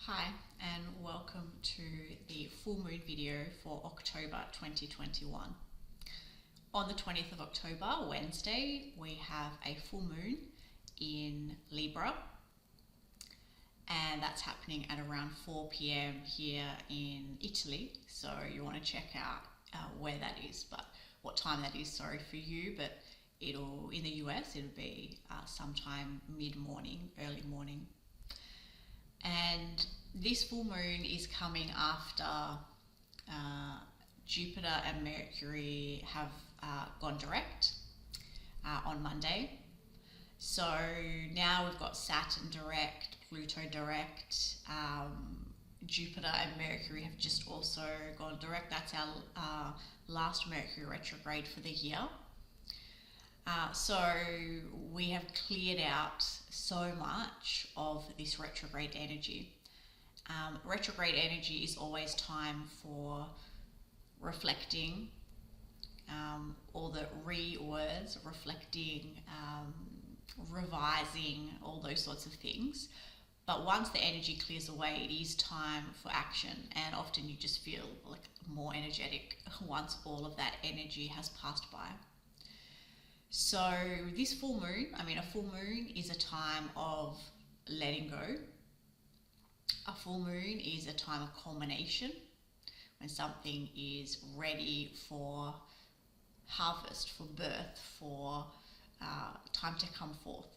Hi and welcome to the full moon video for October 2021. On the 20th of October, Wednesday, we have a full moon in Libra, and that's happening at around 4 p.m. here in Italy. So you want to check out where that is, but what time that is, sorry for you, but in the US, it'll be sometime mid-morning, early morning. And this full moon is coming after Jupiter and Mercury have gone direct on Monday. So now we've got Saturn direct, Pluto direct, Jupiter and Mercury have just also gone direct. That's our last Mercury retrograde for the year. So we have cleared out so much of this retrograde energy. Retrograde energy is always time for reflecting, all the words, reflecting, revising, all those sorts of things. But once the energy clears away, it is time for action, and often you just feel like more energetic once all of that energy has passed by. So this full moon, a full moon is a time of letting go. A full moon is a time of culmination, when something is ready for harvest, for birth, for time to come forth.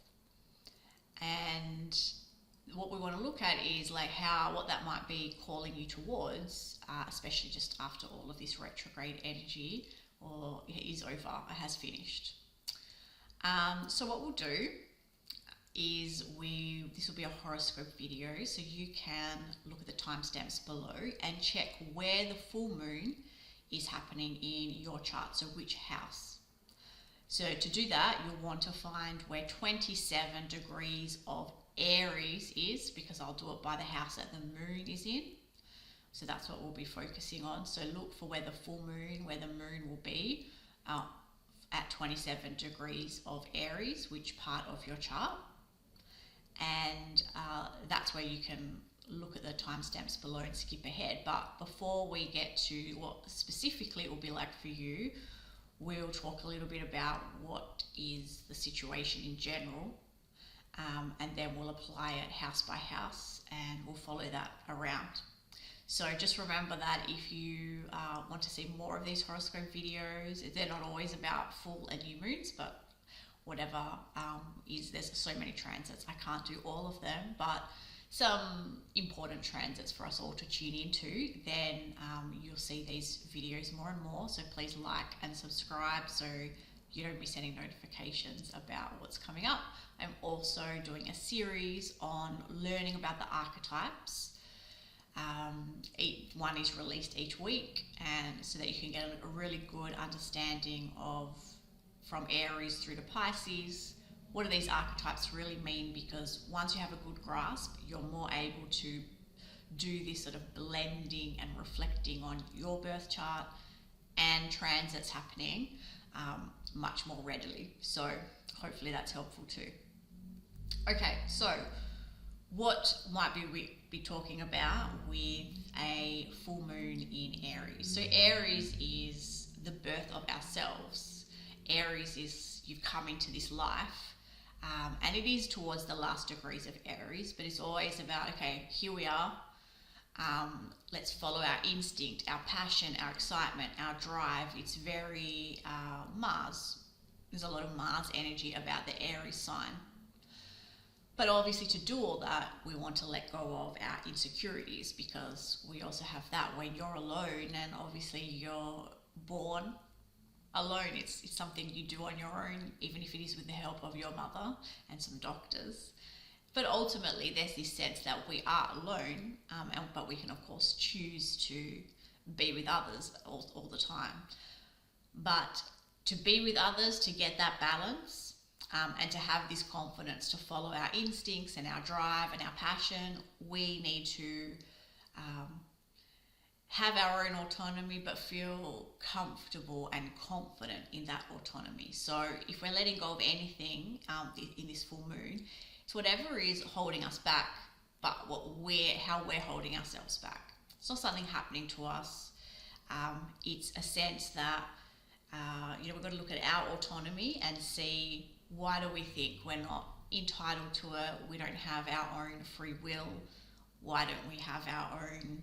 And what we want to look at is what that might be calling you towards, especially just after all of this retrograde energy is over, it has finished. So what we'll do is this will be a horoscope video, so you can look at the timestamps below and check where the full moon is happening in your chart, so which house. So to do that, you'll want to find where 27 degrees of Aries is, because I'll do it by the house that the moon is in. So that's what we'll be focusing on. So look for where the full moon, where the moon will be at 27 degrees of Aries, which part of your chart. And that's where you can look at the timestamps below and skip ahead. But before we get to what specifically it will be like for you, we'll talk a little bit about what is the situation in general, and then we'll apply it house by house, and we'll follow that around. So just remember that if you want to see more of these horoscope videos, they're not always about full and new moons, but whatever there's so many transits, I can't do all of them, but some important transits for us all to tune into, then you'll see these videos more and more. So please like and subscribe so you don't miss any notifications about what's coming up. I'm also doing a series on learning about the archetypes. One is released each week, and so that you can get a really good understanding of, from Aries through to Pisces, what do these archetypes really mean, because once you have a good grasp, you're more able to do this sort of blending and reflecting on your birth chart and transits happening much more readily. So hopefully that's helpful too. Okay, so what might we be talking about with a full moon in Aries? So Aries is the birth of ourselves. Aries is you've come into this life, and it is towards the last degrees of Aries, but it's always about, okay, here we are, let's follow our instinct, our passion, our excitement, our drive. It's very Mars. There's a lot of Mars energy about the Aries sign. But obviously to do all that, we want to let go of our insecurities, because we also have that when you're alone, and obviously you're born alone. It's something you do on your own, even if it is with the help of your mother and some doctors. But ultimately there's this sense that we are alone, but we can of course choose to be with others all the time. But to be with others, to get that balance, and to have this confidence to follow our instincts and our drive and our passion, we need to have our own autonomy, but feel comfortable and confident in that autonomy. So if we're letting go of anything in this full moon, it's whatever is holding us back, but what how we're holding ourselves back. It's not something happening to us. It's a sense that we've got to look at our autonomy and see, why do we think we're not entitled to it? We don't have our own free will. Why don't we have our own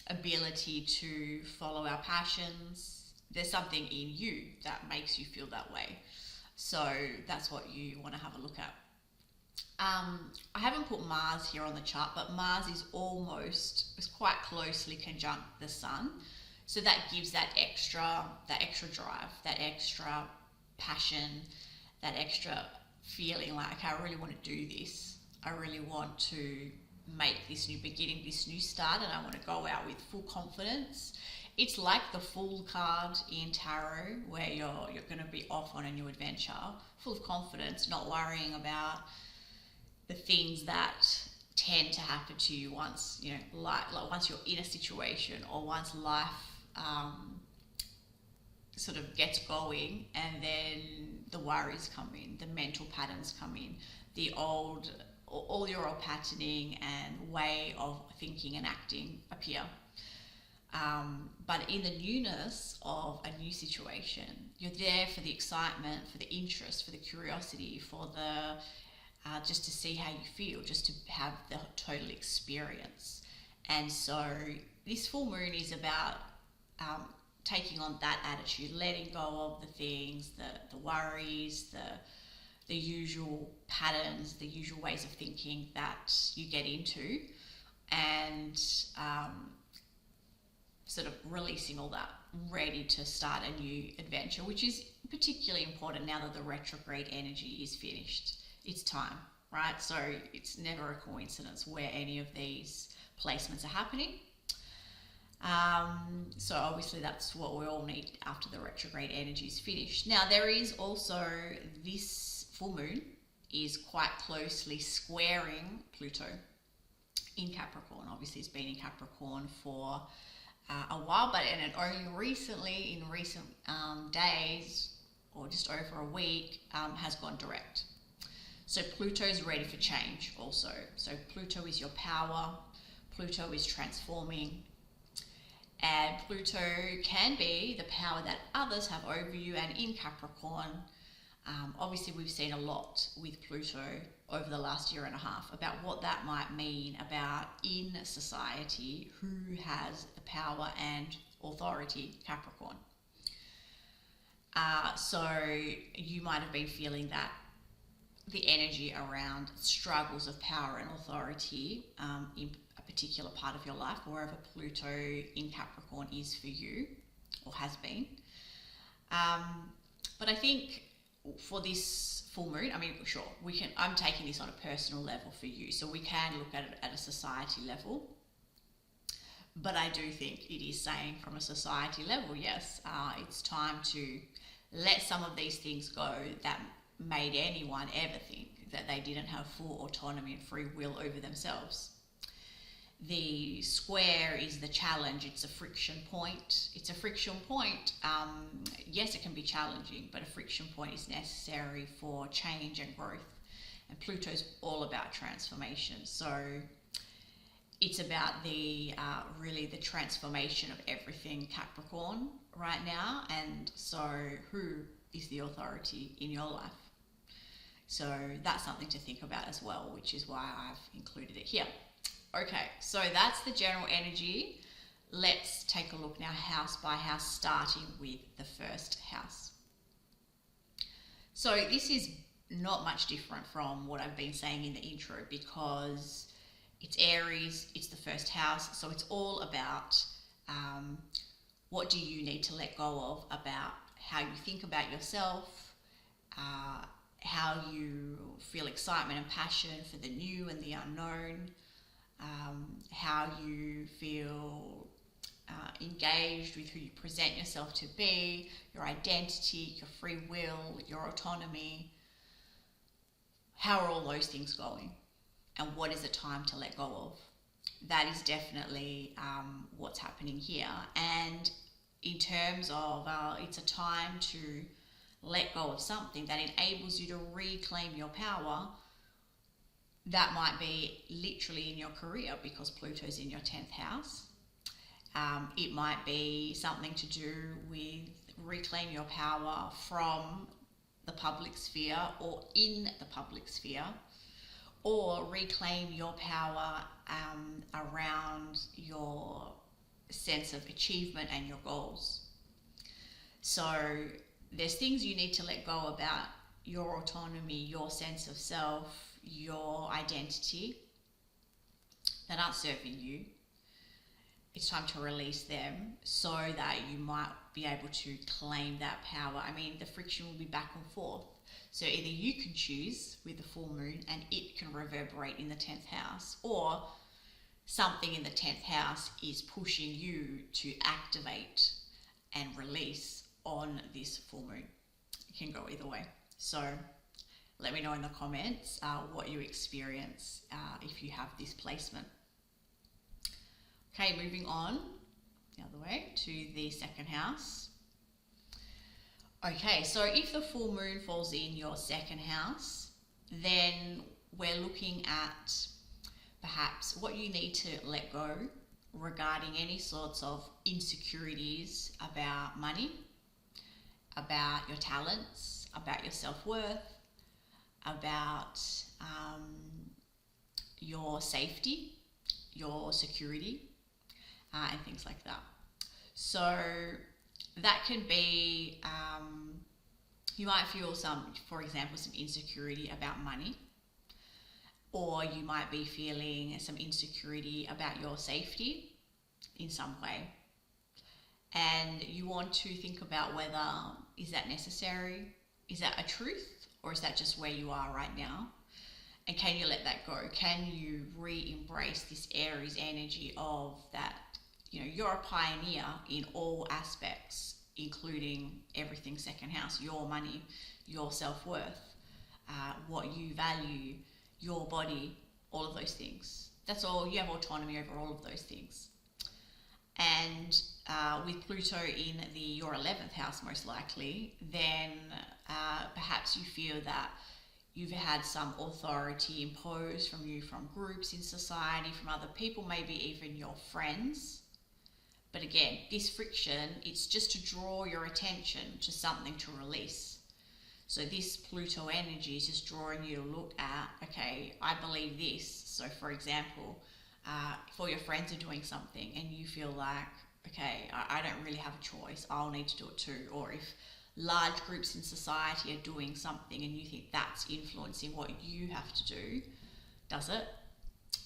ability to follow our passions? There's something in you that makes you feel that way. So that's what you want to have a look at. I haven't put Mars here on the chart, but Mars is quite closely conjunct the Sun. So that gives that extra drive, that extra passion, that extra feeling like, okay, I really want to do this. I really want to make this new beginning, this new start, and I want to go out with full confidence. It's like the Fool card in tarot, where you're going to be off on a new adventure, full of confidence, not worrying about the things that tend to happen to you once, like once you're in a situation, or once life sort of gets going, and then the worries come in, the mental patterns come in, all your old patterning and way of thinking and acting appear. But in the newness of a new situation, you're there for the excitement, for the interest, for the curiosity, for the just to see how you feel, just to have the total experience. And so this full moon is about taking on that attitude, letting go of the things, the worries, the usual patterns, the usual ways of thinking that you get into, and sort of releasing all that, ready to start a new adventure, which is particularly important now that the retrograde energy is finished. It's time, right? So it's never a coincidence where any of these placements are happening. So obviously that's what we all need after the retrograde energy is finished. Now there is also, this full moon is quite closely squaring Pluto in Capricorn. Obviously it's been in Capricorn for a while, but only recently, in recent days, or just over a week, has gone direct. So Pluto is ready for change also. So Pluto is your power. Pluto is transforming. And Pluto can be the power that others have over you. And in Capricorn, obviously we've seen a lot with Pluto over the last year and a half about what that might mean about, in society, who has the power and authority. Capricorn. So you might have been feeling that the energy around struggles of power and authority in a particular part of your life, wherever Pluto in Capricorn is for you, or has been. But I think for this full moon, I mean, sure, I'm taking this on a personal level for you, so we can look at it at a society level. But I do think it is saying from a society level, yes, it's time to let some of these things go that made anyone ever think that they didn't have full autonomy and free will over themselves. The square is the challenge. It's a friction point. It's a friction point. Yes, it can be challenging, but a friction point is necessary for change and growth. And Pluto's all about transformation. So it's about really the transformation of everything Capricorn right now. And so who is the authority in your life? So that's something to think about as well, which is why I've included it here. Okay, so that's the general energy. Let's take a look now, house by house, starting with the first house. So this is not much different from what I've been saying in the intro, because it's Aries, it's the first house, so it's all about what do you need to let go of about how you think about yourself, how you feel excitement and passion for the new and the unknown, how you feel engaged with who you present yourself to be, your identity, your free will, your autonomy. How are all those things going? And what is the time to let go of? That is definitely what's happening here. And in terms of it's a time to let go of something that enables you to reclaim your power. That might be literally in your career because Pluto's in your 10th house. It might be something to do with reclaim your power from the public sphere or in the public sphere, or reclaim your power around your sense of achievement and your goals. So there's things you need to let go about your autonomy, your sense of self, your identity that aren't serving you. It's time to release them so that you might be able to claim that power. I mean, the friction will be back and forth. So either you can choose with the full moon and it can reverberate in the 10th house, or something in the 10th house is pushing you to activate and release on this full moon. It can go either way. So let me know in the comments what you experience if you have this placement. Okay, moving on the other way to the 2nd house. Okay, so if the full moon falls in your 2nd house, then we're looking at perhaps what you need to let go regarding any sorts of insecurities about money, about your talents, about your self-worth, about your safety, your security, and things like that. So that can be, you might feel for example, some insecurity about money, or you might be feeling some insecurity about your safety in some way. And you want to think about whether, is that necessary? Is that a truth? Or is that just where you are right now? And can you let that go? Can you re-embrace this Aries energy of that, you're a pioneer in all aspects, including everything 2nd house, your money, your self-worth, what you value, your body, all of those things. That's all, you have autonomy over all of those things. And with Pluto in your 11th house, most likely, then perhaps you feel that you've had some authority imposed from you, from groups in society, from other people, maybe even your friends. But again, this friction, it's just to draw your attention to something to release. So this Pluto energy is just drawing you to look at, okay, I believe this. So for example, if all your friends are doing something and you feel like, okay, I don't really have a choice, I'll need to do it too. Or if large groups in society are doing something and you think that's influencing what you have to do, does it?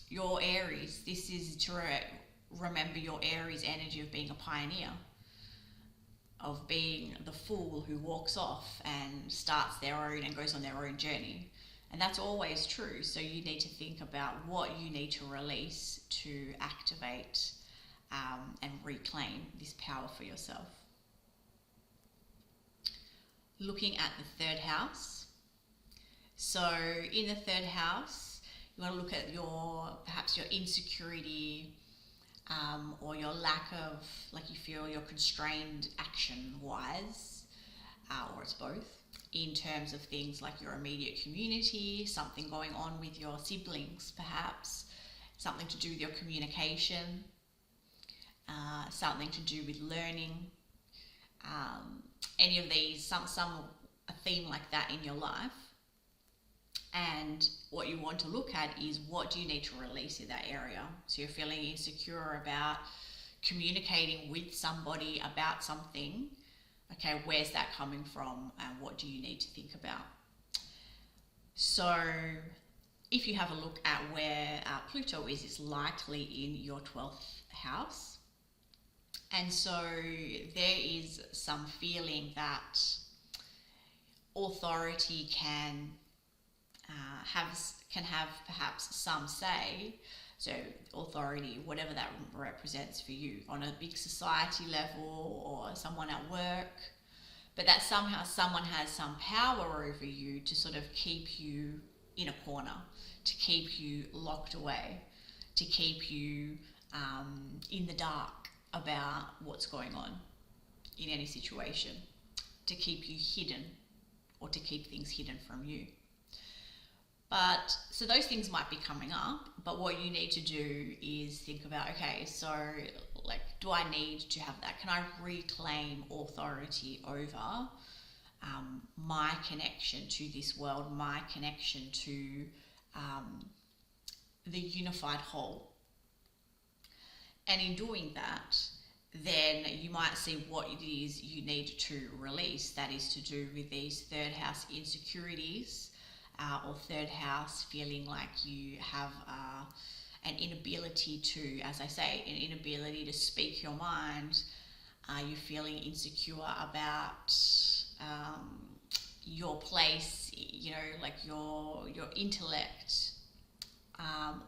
Your Aries, this is to remember your Aries energy of being a pioneer, of being the fool who walks off and starts their own and goes on their own journey. And that's always true. So you need to think about what you need to release to activate and reclaim this power for yourself. Looking at the 3rd house. So in the 3rd house, you want to look at perhaps your insecurity, or your lack of, like you feel you're constrained action-wise, or it's both, in terms of things like your immediate community, something going on with your siblings perhaps, something to do with your communication, something to do with learning, any of these, a theme like that in your life. And what you want to look at is, what do you need to release in that area? So you're feeling insecure about communicating with somebody about something. Okay, where's that coming from and what do you need to think about? So if you have a look at where Pluto is, it's likely in your 12th house. And so there is some feeling that authority can have perhaps some say. So authority, whatever that represents for you, on a big society level or someone at work, but that somehow someone has some power over you to sort of keep you in a corner, to keep you locked away, to keep you in the dark about what's going on in any situation, to keep you hidden or to keep things hidden from you. But so those things might be coming up, but what you need to do is think about, okay, so like, do I need to have that? Can I reclaim authority over my connection to this world, my connection to the unified whole? And in doing that, then you might see what it is you need to release. That is to do with these third house insecurities, or third house feeling like you have an inability to, as I say, an inability to speak your mind. Are you feeling insecure about your place, like your intellect,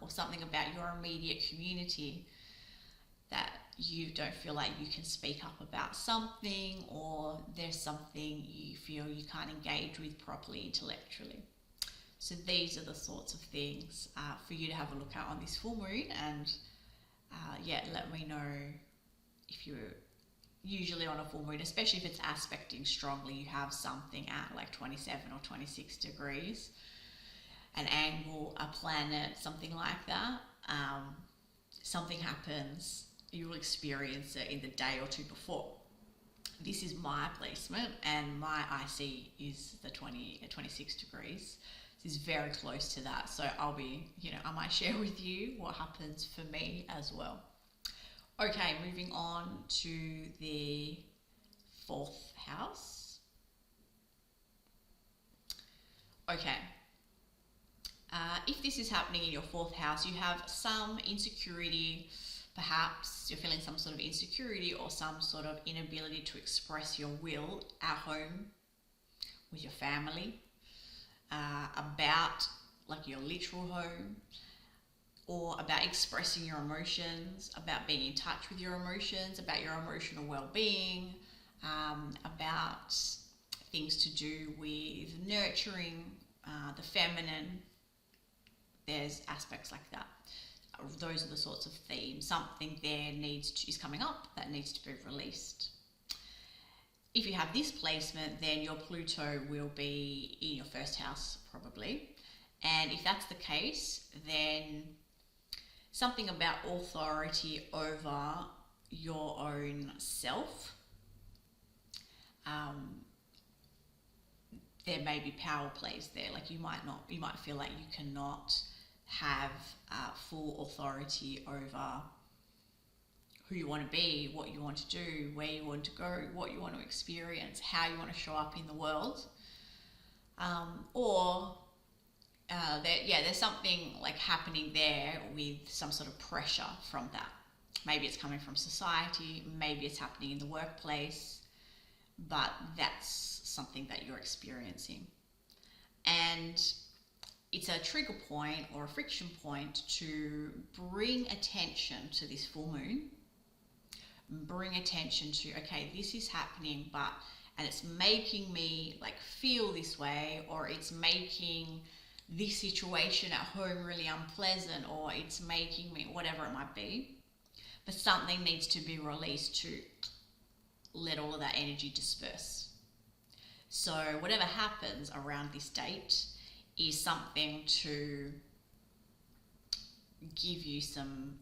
or something about your immediate community, that you don't feel like you can speak up about something, or there's something you feel you can't engage with properly intellectually. So these are the sorts of things for you to have a look at on this full moon, and let me know if you're usually on a full moon, especially if it's aspecting strongly, you have something at like 27 or 26 degrees, an angle, a planet, something like that. Something happens, you will experience it in the day or two before. This is my placement, and my IC is the 26 degrees. This is very close to that, so I'll be, I might share with you what happens for me as well. Okay, moving on to the 4th house. Okay. If this is happening in your 4th house, you have some insecurity. Perhaps you're feeling some sort of insecurity or some sort of inability to express your will at home with your family, about like your literal home, or about expressing your emotions, about being in touch with your emotions, about your emotional well-being, about things to do with nurturing the feminine. There's aspects like that. Those are the sorts of themes. Something there is coming up that needs to be released. If you have this placement, then your Pluto will be in your 1st house probably. And if that's the case, then something about authority over your own self. There may be power plays there. Like you might feel like you cannot have full authority over who you want to be, what you want to do, where you want to go, what you want to experience, how you want to show up in the world. There's something like happening there with some sort of pressure from that. Maybe it's coming from society, maybe it's happening in the workplace, but that's something that you're experiencing. And it's a trigger point or a friction point to bring attention to this full moon. Bring attention to, okay, this is happening, and it's making me like feel this way, or it's making this situation at home really unpleasant, or it's making me, whatever it might be. But something needs to be released to let all of that energy disperse. So whatever happens around this date is something to give you some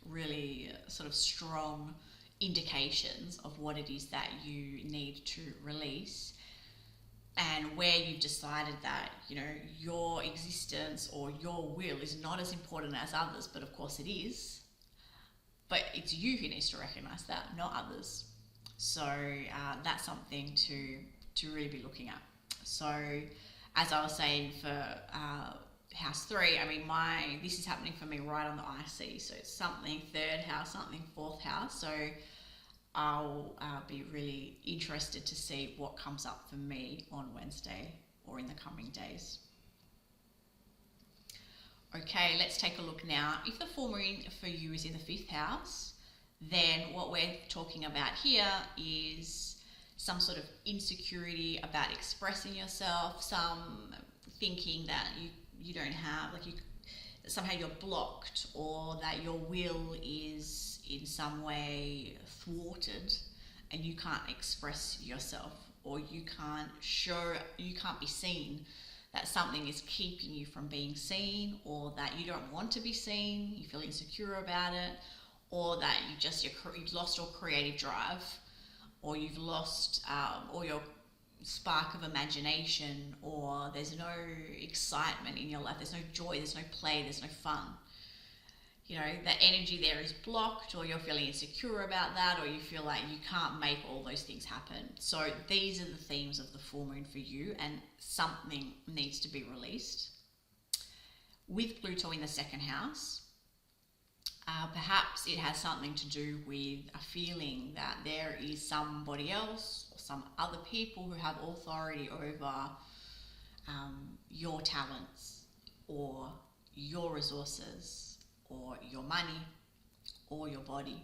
really sort of strong indications of what it is that you need to release, and where you've decided that your existence or your will is not as important as others, but of course it is, but it's you who needs to recognize that, not others. So that's something to really be looking at. So as I was saying, for house 3, this is happening for me right on the IC, so it's something 3rd house, something 4th house. So I'll be really interested to see what comes up for me on Wednesday or in the coming days. Okay, let's take a look now. If the full moon for you is in the 5th house, then what we're talking about here is some sort of insecurity about expressing yourself, some thinking that you don't have, somehow you're blocked, or that your will is in some way thwarted and you can't express yourself, or you can't be seen that something is keeping you from being seen, or that you don't want to be seen, you feel insecure about it, or that you've lost your creative drive, or you've lost or your spark of imagination, or there's no excitement in your life, there's no joy, there's no play, there's no fun. You know, that energy there is blocked, or you're feeling insecure about that, or you feel like you can't make all those things happen. So these are the themes of the full moon for you, and something needs to be released. With Pluto in the second house, perhaps it has something to do with a feeling that there is somebody else or some other people who have authority over your talents or your resources or your money or your body.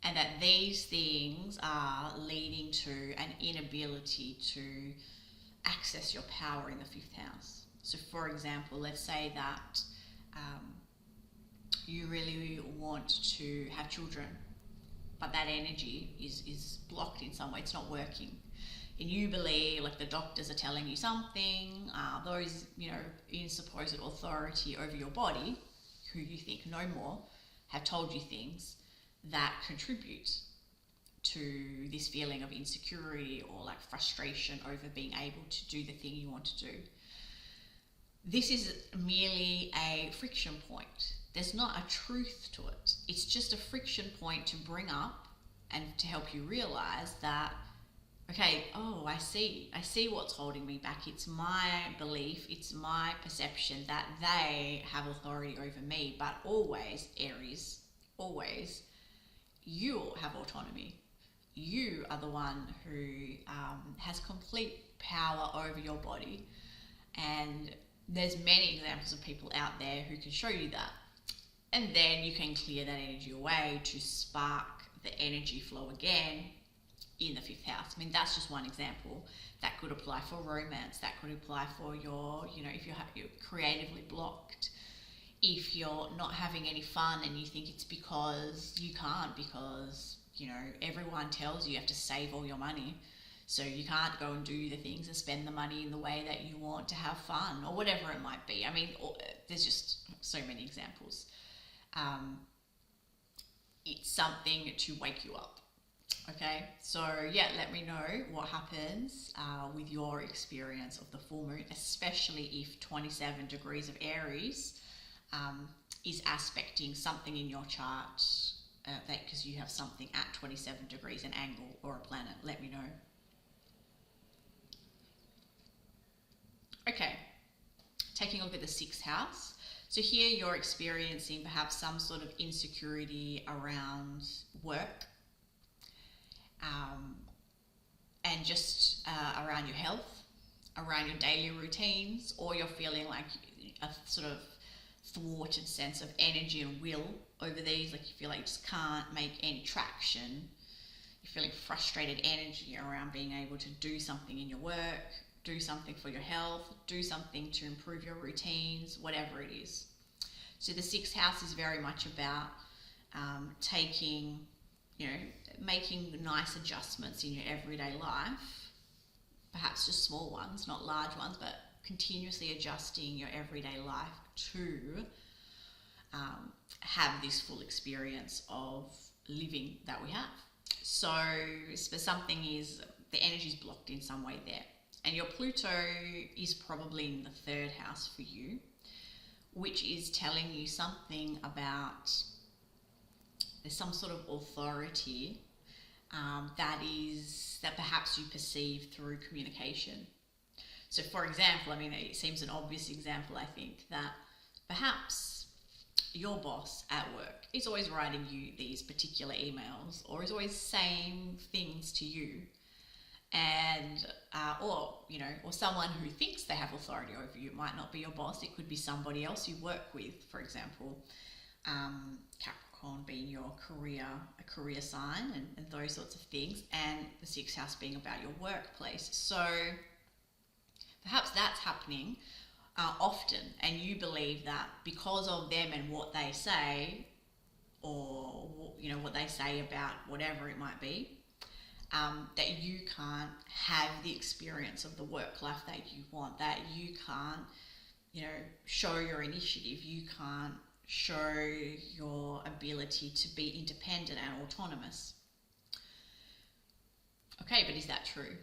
And that these things are leading to an inability to access your power in the fifth house. So for example, let's say that you really want to have children, but that energy is blocked in some way, it's not working. And you believe, like the doctors are telling you something, those, you know, in supposed authority over your body, who you think know more, have told you things that contribute to this feeling of insecurity or like frustration over being able to do the thing you want to do. This is merely a friction point. There's not a truth to it. It's just a friction point to bring up and to help you realize that, okay, oh, I see what's holding me back. It's my belief, it's my perception that they have authority over me. But always, Aries, always, you have autonomy. You are the one who has complete power over your body. And there's many examples of people out there who can show you that. And then you can clear that energy away to spark the energy flow again in the fifth house. I mean, that's just one example. That could apply for romance. That could apply for your, you know, if you're creatively blocked. If you're not having any fun and you think it's because you can't, because, you know, everyone tells you have to save all your money. So you can't go and do the things and spend the money in the way that you want to have fun, or whatever it might be. I mean, there's just so many examples. It's something to wake you up. Okay, so yeah, let me know what happens with your experience of the full moon, especially if 27 degrees of Aries is aspecting something in your chart, that because you have something at 27 degrees, an angle or a planet. Let me know. Okay, taking a look at the sixth house. So here you're experiencing perhaps some sort of insecurity around work, and just around your health, around your daily routines, or you're feeling like a sort of thwarted sense of energy and will over these, like you feel like you just can't make any traction. You're feeling frustrated energy around being able to do something in your work, do something for your health, do something to improve your routines, whatever it is. So the sixth house is very much about taking, you know, making nice adjustments in your everyday life, perhaps just small ones, not large ones, but continuously adjusting your everyday life to have this full experience of living that we have. So something is, the energy is blocked in some way there. And your Pluto is probably in the third house for you, which is telling you something about there's some sort of authority that perhaps you perceive through communication. So for example, I mean, it seems an obvious example, I think, that perhaps your boss at work is always writing you these particular emails, or is always saying things to you, and or, you know, or someone who thinks they have authority over you. It might not be your boss, it could be somebody else you work with, for example, Capricorn being your a career sign, and those sorts of things, and the sixth house being about your workplace. So perhaps that's happening often, and you believe that because of them and what they say, or, you know, what they say about whatever it might be, that you can't have the experience of the work life that you want, that you can't, show your initiative, you can't show your ability to be independent and autonomous. Okay, but is that true?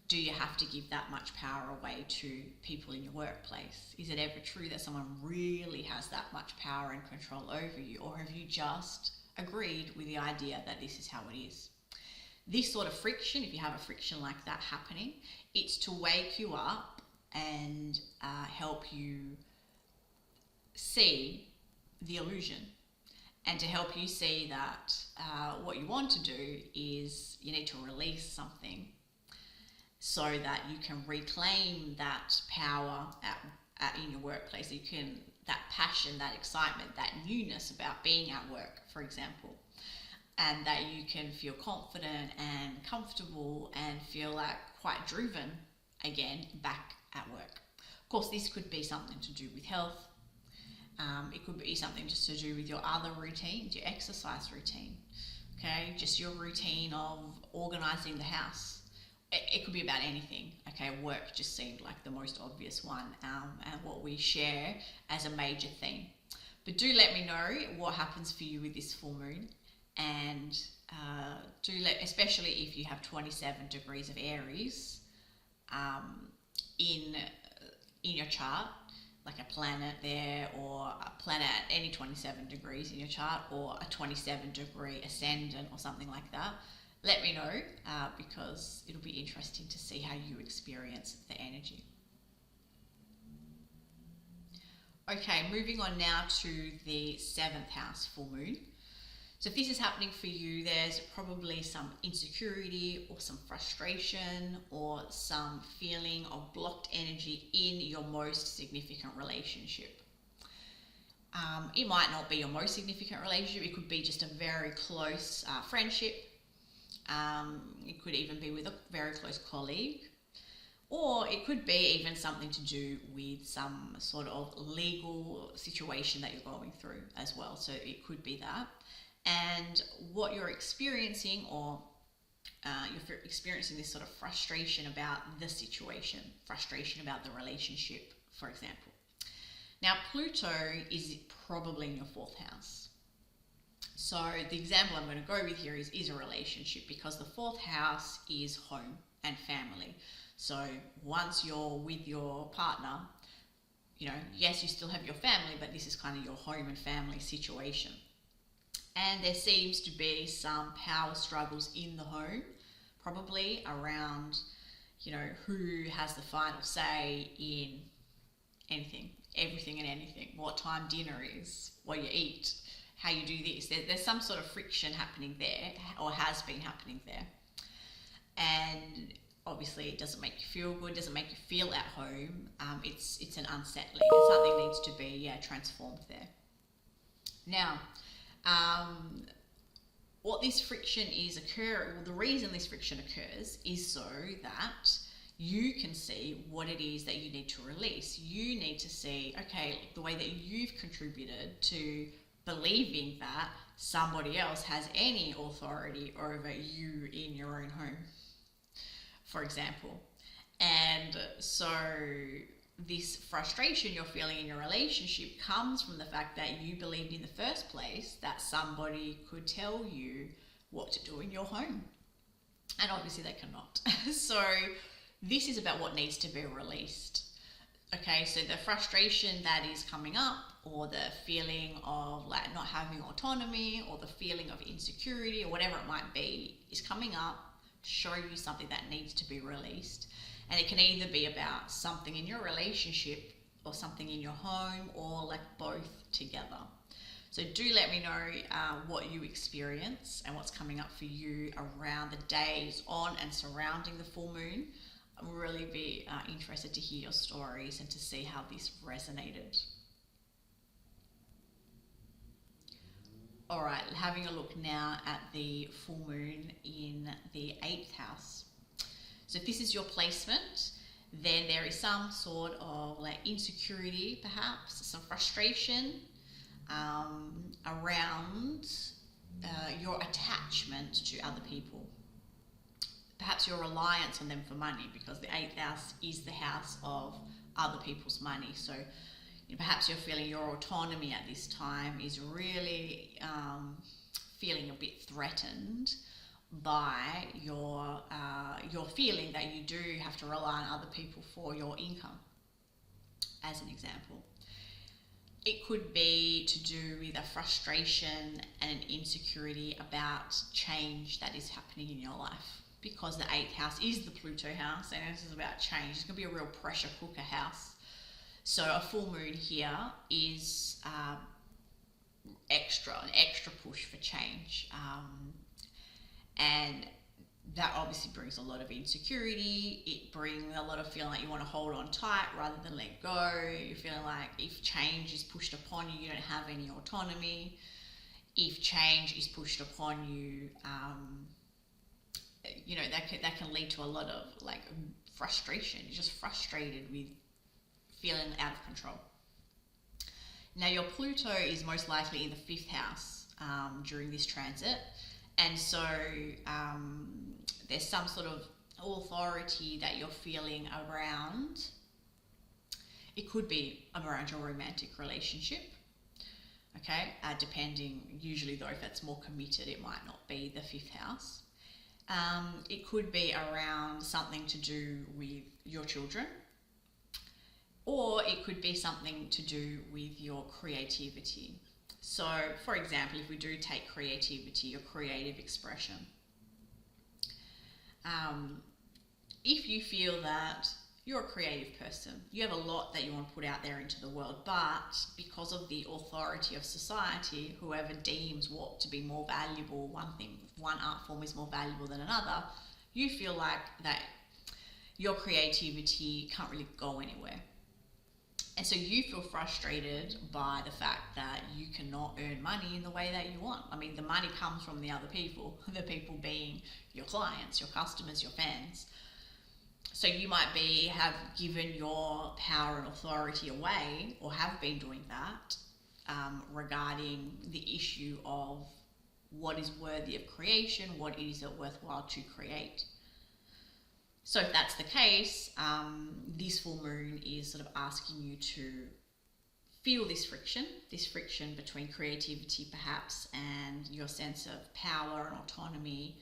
Do you have to give that much power away to people in your workplace? Is it ever true that someone really has that much power and control over you? Or have you just agreed with the idea that this is how it is? This sort of friction, if you have a friction like that happening, it's to wake you up and help you see the illusion, and to help you see that what you want to do is you need to release something so that you can reclaim that power in your workplace. That passion, that excitement, that newness about being at work, for example, and that you can feel confident and comfortable and feel like quite driven again back at work. Of course, this could be something to do with health. It could be something just to do with your other routines, your exercise routine, okay? Just your routine of organising the house. It could be about anything, okay? Work just seemed like the most obvious one, and what we share as a major theme. But do let me know what happens for you with this full moon, and especially if you have 27 degrees of Aries in your chart, like a planet there, or a planet at any 27 degrees in your chart, or a 27 degree ascendant or something like that. Let me know, because it'll be interesting to see how you experience the energy. Okay, moving on now to the 7th house full moon. So if this is happening for you, there's probably some insecurity or some frustration or some feeling of blocked energy in your most significant relationship. It might not be your most significant relationship. It could be just a very close friendship. It could even be with a very close colleague. Or it could be even something to do with some sort of legal situation that you're going through as well. So it could be that. And what you're experiencing, or you're experiencing this sort of frustration about the situation, frustration about the relationship, for example. Now, Pluto is probably in your 4th house. So the example I'm going to go with here is a relationship, because the 4th house is home and family. So once you're with your partner, yes, you still have your family, but this is kind of your home and family situation. And there seems to be some power struggles in the home, probably around, who has the final say in anything, everything and anything, what time dinner is, what you eat, how you do this. There's some sort of friction happening there, or has been happening there. And obviously it doesn't make you feel good, doesn't make you feel at home. It's an unsettling, and something needs to be transformed there. Now, what this friction is occurring, the reason this friction occurs is so that you can see what it is that you need to release. You need to see, okay, the way that you've contributed to believing that somebody else has any authority over you in your own home, for example. And so this frustration you're feeling in your relationship comes from the fact that you believed in the first place that somebody could tell you what to do in your home. And obviously they cannot. So this is about what needs to be released. Okay, so the frustration that is coming up, or the feeling of like not having autonomy, or the feeling of insecurity, or whatever it might be, is coming up to show you something that needs to be released. And it can either be about something in your relationship, or something in your home, or like both together. So do let me know what you experience and what's coming up for you around the days on and surrounding the full moon. I'll really be interested to hear your stories and to see how this resonated. All right, having a look now at the full moon in the 8th house. So if this is your placement, then there is some sort of like insecurity, perhaps some frustration around your attachment to other people. perhaps your reliance on them for money, because the 8th house is the house of other people's money. So perhaps you're feeling your autonomy at this time is really feeling a bit threatened by your feeling that you do have to rely on other people for your income, as an example. It could be to do with a frustration and an insecurity about change that is happening in your life, because the 8th house is the Pluto house, and this is about change. It's going to be a real pressure cooker house. So a full moon here is an extra push for change. And that obviously brings a lot of insecurity. It brings a lot of feeling like you want to hold on tight rather than let go. You're feeling like if change is pushed upon you, you don't have any autonomy. If change is pushed upon you, that can lead to a lot of like frustration. You're just frustrated with feeling out of control. Now your Pluto is most likely in the 5th house during this transit. And so there's some sort of authority that you're feeling around. It could be around your romantic relationship, okay? Depending, usually though, if it's more committed, it might not be the 5th house. It could be around something to do with your children, or it could be something to do with your creativity. So, for example, if we do take creativity, your creative expression, if you feel that you're a creative person, you have a lot that you want to put out there into the world, but because of the authority of society, whoever deems what to be more valuable, one art form is more valuable than another, you feel like that your creativity can't really go anywhere. And so you feel frustrated by the fact that you cannot earn money in the way that you want. I mean, the money comes from the other people, the people being your clients, your customers, your fans. So you might have given your power and authority away, or have been doing that, regarding the issue of what is worthy of creation, what is it worthwhile to create. So if that's the case, this full moon is sort of asking you to feel this friction between creativity perhaps and your sense of power and autonomy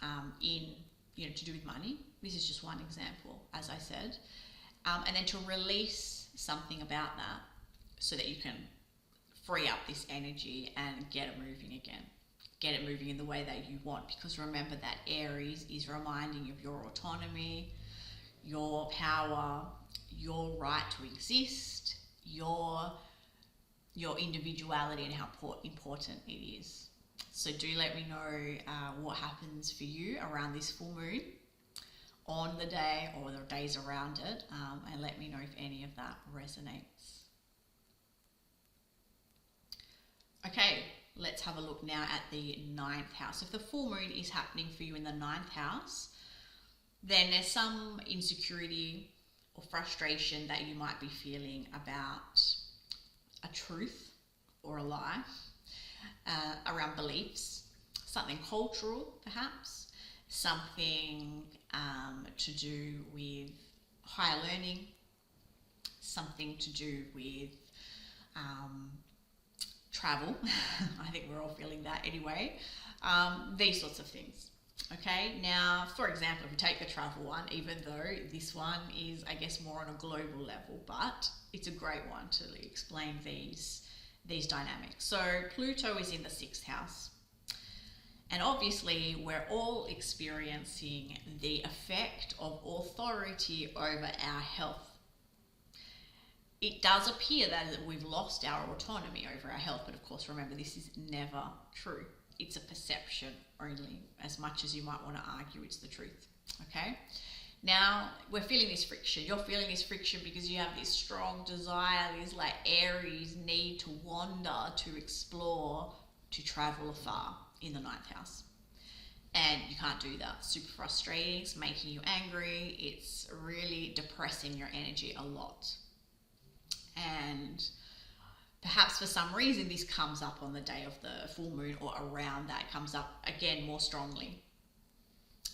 to do with money. This is just one example, as I said. And then to release something about that so that you can free up this energy and get it moving again. Get it moving in the way that you want, because remember that Aries is reminding you of your autonomy, your power, your right to exist, your individuality, and how important it is. So do let me know what happens for you around this full moon, on the day or the days around it, and let me know if any of that resonates. Okay. Let's have a look now at the 9th house. If the full moon is happening for you in the 9th house, then there's some insecurity or frustration that you might be feeling about a truth or a lie, around beliefs, something cultural perhaps, something to do with higher learning, something to do with travel. I think we're all feeling that anyway. These sorts of things. Okay, now, for example, if we take the travel one, even though this one is, I guess, more on a global level, but it's a great one to explain these dynamics. So Pluto is in the 6th house. And obviously, we're all experiencing the effect of authority over our health. It does appear that we've lost our autonomy over our health, but of course, remember, this is never true. It's a perception only, as much as you might want to argue it's the truth, okay? Now, we're feeling this friction. You're feeling this friction because you have this strong desire, this like Aries need to wander, to explore, to travel afar in the 9th house. And you can't do that. It's super frustrating, it's making you angry, it's really depressing your energy a lot. And perhaps for some reason this comes up on the day of the full moon, or around that, it comes up again more strongly.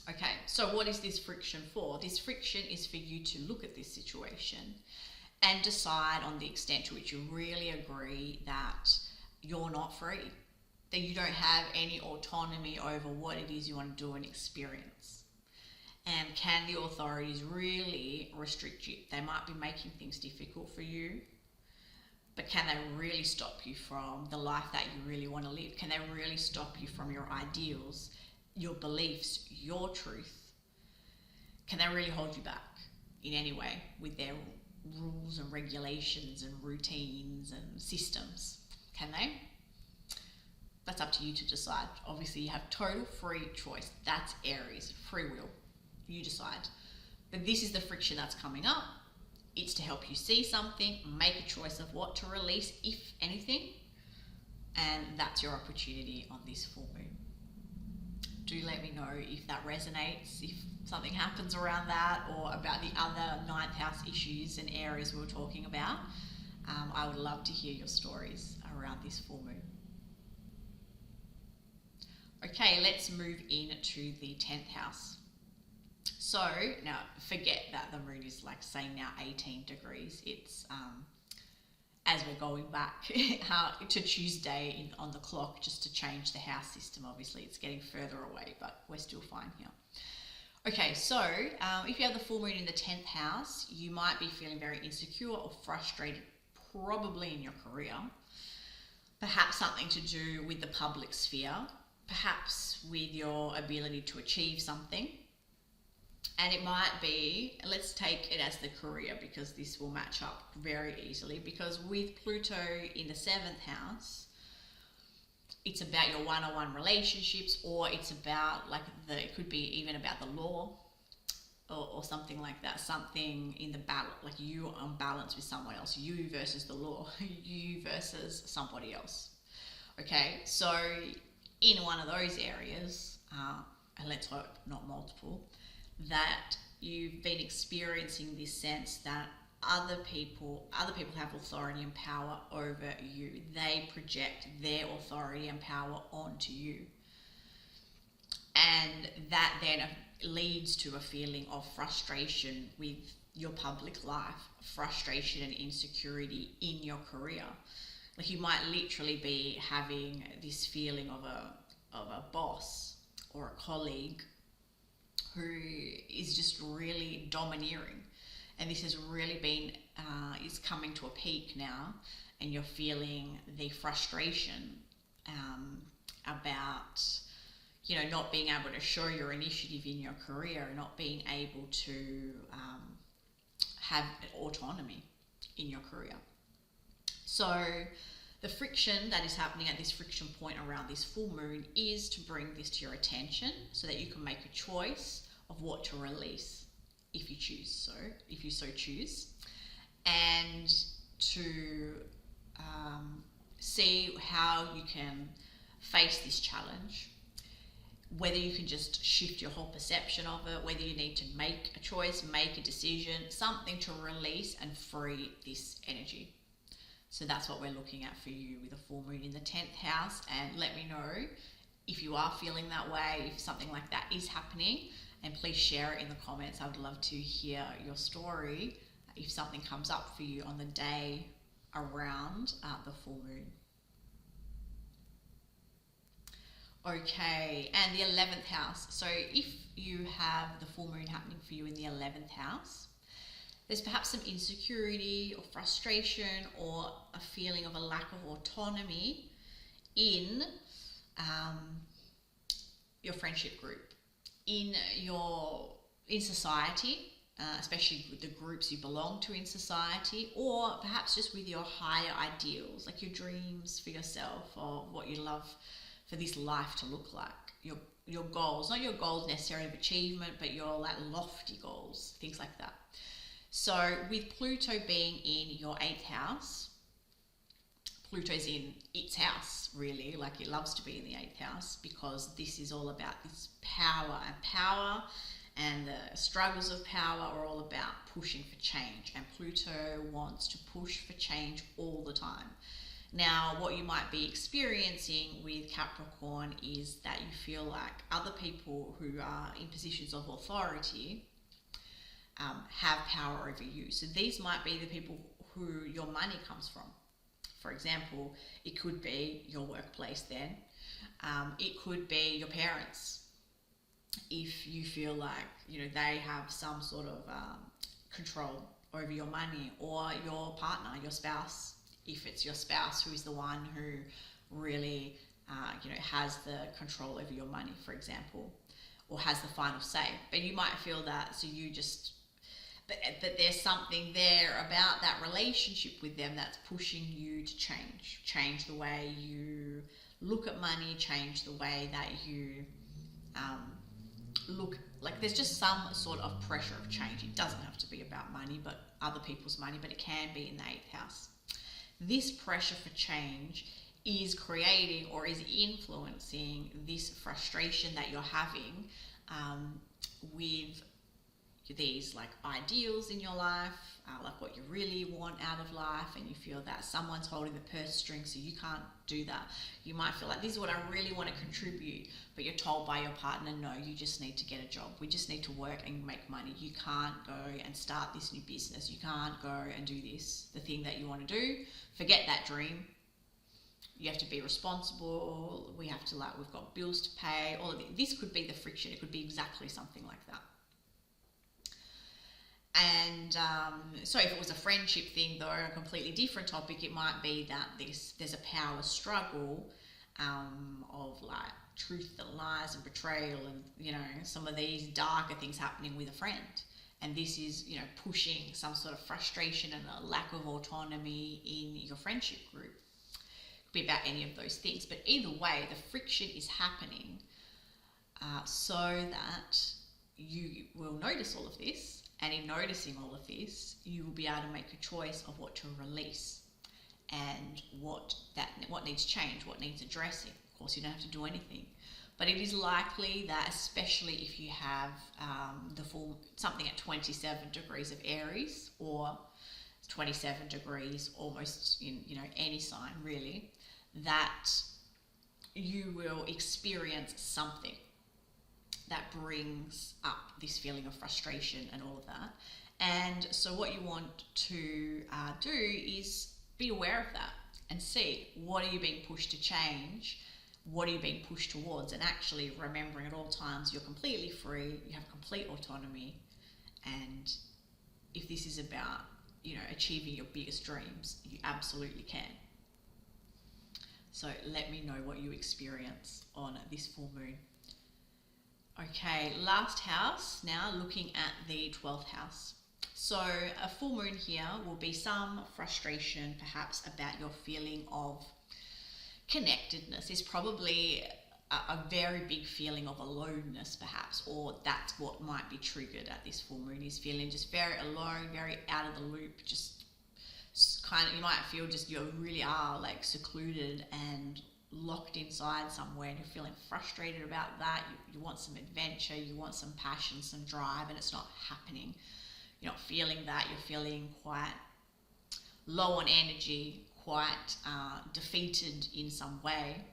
Okay, so what is this friction for? This friction is for you to look at this situation and decide on the extent to which you really agree that you're not free, that you don't have any autonomy over what it is you want to do and experience. And can the authorities really restrict you? They might be making things difficult for you, but can they really stop you from the life that you really want to live? Can they really stop you from your ideals, your beliefs, your truth? Can they really hold you back in any way with their rules and regulations and routines and systems? Can they? That's up to you to decide. Obviously, you have total free choice. That's Aries, free will. You decide. But this is the friction that's coming up. It's to help you see something, make a choice of what to release, if anything. And that's your opportunity on this full moon. Do let me know if that resonates, if something happens around that, or about the other ninth house issues and areas we were talking about. I would love to hear your stories around this full moon. Okay, let's move into the 10th house. So now forget that the moon is like saying now 18 degrees. It's as we're going back to Tuesday on the clock, just to change the house system. Obviously it's getting further away, but we're still fine here. Okay, so if you have the full moon in the 10th house, you might be feeling very insecure or frustrated, probably in your career. Perhaps something to do with the public sphere, perhaps with your ability to achieve something. And it might be, let's take it as the career, because this will match up very easily, because with Pluto in the 7th house, it's about your one-on-one relationships, or it's about it could be even about the law or something like that, something in the balance, like you on balance with someone else, you versus the law, you versus somebody else. Okay, so in one of those areas, and let's hope not multiple, that you've been experiencing this sense that other people have authority and power over you. They project their authority and power onto you. And that then leads to a feeling of frustration with your public life, frustration and insecurity in your career. Like you might literally be having this feeling of a boss or a colleague who is just really domineering, and this has really been is coming to a peak now, and you're feeling the frustration about not being able to show your initiative in your career, not being able to have autonomy in your career. So the friction that is happening at this friction point around this full moon is to bring this to your attention so that you can make a choice of what to release if you so choose, and to see how you can face this challenge, whether you can just shift your whole perception of it, whether you need to make a choice, make a decision, something to release and free this energy. So that's what we're looking at for you with a full moon in the 10th house. And let me know if you are feeling that way, if something like that is happening, and please share it in the comments. I would love to hear your story if something comes up for you on the day around the full moon. Okay, and the 11th house. So if you have the full moon happening for you in the 11th house, there's perhaps some insecurity or frustration or a feeling of a lack of autonomy in your friendship group, in society, especially with the groups you belong to in society, or perhaps just with your higher ideals, like your dreams for yourself or what you love for this life to look like. Your goals, not your goals necessarily of achievement, but your lofty goals, things like that. So with Pluto being in your 8th house, Pluto's in its house, really, like it loves to be in the 8th house, because this is all about this power, and the struggles of power are all about pushing for change, and Pluto wants to push for change all the time. Now, what you might be experiencing with Capricorn is that you feel like other people who are in positions of authority have power over you. So these might be the people who your money comes from. For example, it could be your workplace then. It could be your parents. If you feel like, they have some sort of control over your money, or your partner, your spouse, if it's your spouse who is the one who really, has the control over your money, for example, or has the final say. But you might feel that, so you just, but there's something there about that relationship with them that's pushing you to change the way you look at money, change the way that you look. Like, there's just some sort of pressure of change. It doesn't have to be about money, but other people's money, but it can be in the 8th house. This pressure for change is creating or is influencing this frustration that you're having with these like ideals in your life, like what you really want out of life, and you feel that someone's holding the purse string, so you can't do that. You might feel like, this is what I really want to contribute, but you're told by your partner, no, you just need to get a job. We just need to work and make money. You can't go and start this new business. You can't go and do this, the thing that you want to do. Forget that dream. You have to be responsible. We have to, we've got bills to pay. All of this could be the friction. It could be exactly something like that. And so if it was a friendship thing, though, a completely different topic, it might be that there's a power struggle of like truth and lies and betrayal and, some of these darker things happening with a friend. And this is, pushing some sort of frustration and a lack of autonomy in your friendship group. It could be about any of those things. But either way, the friction is happening so that you will notice all of this. And in noticing all of this, you will be able to make a choice of what to release and what needs change, what needs addressing. Of course, you don't have to do anything. But it is likely that, especially if you have something at 27 degrees of Aries, or 27 degrees almost in any sign really, that you will experience something that brings up this feeling of frustration and all of that. And so what you want to do is be aware of that and see, what are you being pushed to change? What are you being pushed towards? And actually remembering at all times, you're completely free, you have complete autonomy. And if this is about, achieving your biggest dreams, you absolutely can. So let me know what you experience on this full moon. Okay, last house now, looking at the 12th house. So a full moon here will be some frustration perhaps about your feeling of connectedness. It's probably a very big feeling of aloneness perhaps, or that's what might be triggered at this full moon, is feeling just very alone, very out of the loop, just kind of, you might feel just you really are like secluded and locked inside somewhere, and you're feeling frustrated about that. You want some adventure, you want some passion, some drive, and it's not happening. You're not feeling that. You're feeling quite low on energy, quite defeated in some way.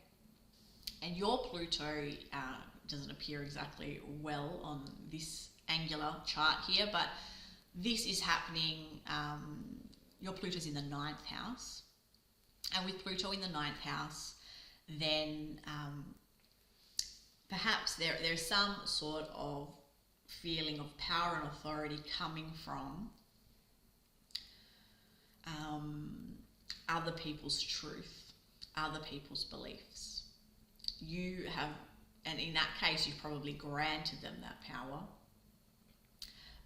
And your Pluto doesn't appear exactly well on this angular chart here, but this is happening. Your Pluto's in the 9th house, and with Pluto in the 9th house, then perhaps there's some sort of feeling of power and authority coming from other people's truth, other people's beliefs. You have, and in that case, you've probably granted them that power,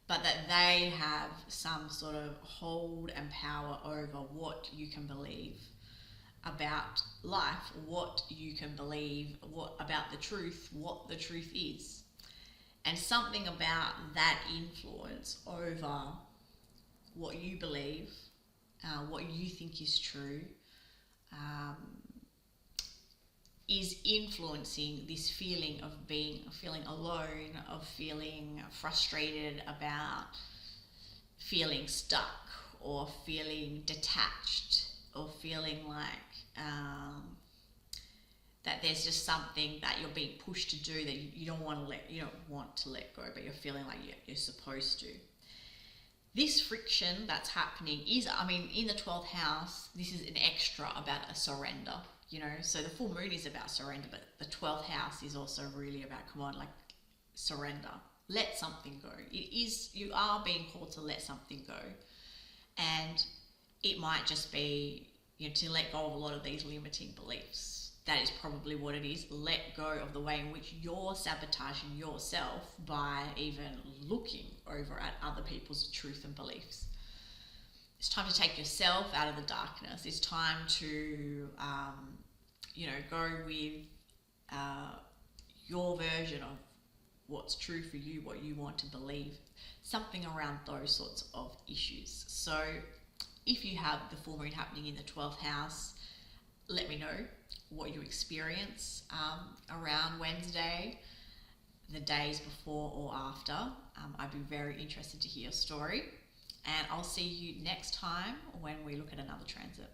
but that they have some sort of hold and power over what you can believe about life, what you can believe, what about the truth, what the truth is. And something about that influence over what you believe, what you think is true, is influencing this feeling of feeling alone, of feeling frustrated about feeling stuck, or feeling detached, or feeling like that there's just something that you're being pushed to do that you don't want to let go, but you're feeling like you're supposed to. This friction that's happening is, I mean, in the 12th house, this is an extra about a surrender, So the full moon is about surrender, but the 12th house is also really about, come on, like, surrender. Let something go. You are being called to let something go. And it might just be, to let go of a lot of these limiting beliefs. That is probably what it is. Let go of the way in which you're sabotaging yourself by even looking over at other people's truth and beliefs. It's time to take yourself out of the darkness. It's time to, go with your version of what's true for you, what you want to believe. Something around those sorts of issues. So if you have the full moon happening in the 12th house, let me know what you experience around Wednesday, the days before or after. I'd be very interested to hear your story. And I'll see you next time when we look at another transit.